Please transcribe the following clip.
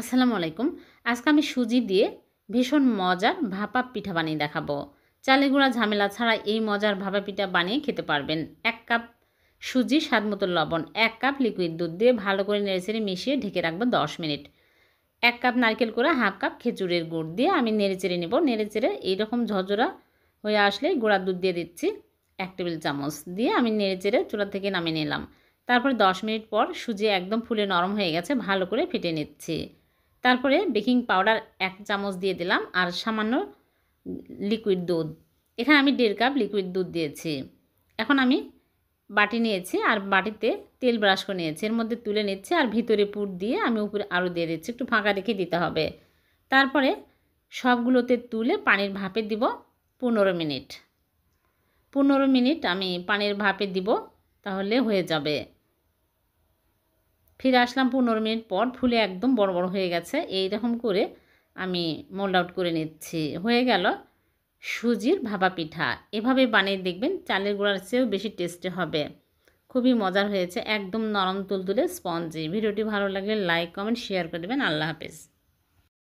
আসসালামু আলাইকুম। আজকে আমি সুজি দিয়ে ভীষণ মজার ভাপা পিঠা বানিয়ে দেখাবো। চালের গুঁড়া ঝামেলা ছাড়া এই মজার ভাপা পিঠা বানিয়ে খেতে পারবেন। ১ কাপ সুজি, স্বাদমতো লবণ, ১ কাপ লিকুইড দুধ দিয়ে ভালো করে নেড়েচেড়ে মিশিয়ে ঢেকে রাখবো ১০ মিনিট। ১ কাপ নারকেল কোড়া, হাফ কাপ খেজুরের গুড় দিয়ে আমি নেড়েচেড়ে নেব। নেড়েচেড়ে এইরকম ঝরঝরা হয়ে আসলেই গুঁড়া দুধ দিয়ে দিচ্ছি ১ টেবিল চামচ। দিয়ে আমি নেড়েচেড়ে চুলা থেকে নামিয়ে নিলাম। তারপরে ১০ মিনিট পর সুজি একদম ফুলে নরম হয়ে গেছে, ভালো করে ফেটে নিচ্ছি। তারপরে বেকিং পাউডার ১ চামচ দিয়ে দিলাম আর সামান্য লিকুইড দুধ। এখানে আমি ১.৫ কাপ লিকুইড দুধ দিয়েছি। এখন আমি বাটি নিয়েছি আর বাটিতে তেল ব্রাশ করে নিয়েছি। এর মধ্যে তুলে নিচ্ছি আর ভিতরে পুর দিয়ে আমি উপরে আরও দিয়ে দিচ্ছি। একটু ফাঁকা রেখে দিতে হবে। তারপরে সবগুলোতে তুলে পানির ভাপে দিব ১৫ মিনিট। ১৫ মিনিট আমি পানির ভাপে দিব, তাহলে হয়ে যাবে। ফিরে আসলাম ১৫ মিনিট পর, ফুলে একদম বড় বড় হয়ে গেছে। এইরকম করে আমি মোল্ড আউট করে নিচ্ছি। হয়ে গেল সুজির ভাপা পিঠা। এভাবে বানিয়ে দেখবেন, চালের গুঁড়ার চেয়েও বেশি টেস্টি হবে। খুবই মজার হয়েছে, একদম নরম তুলতুলে স্পঞ্জি। ভিডিওটি ভালো লাগলে লাইক, কমেন্ট, শেয়ার করে দেবেন। আল্লাহ হাফেজ।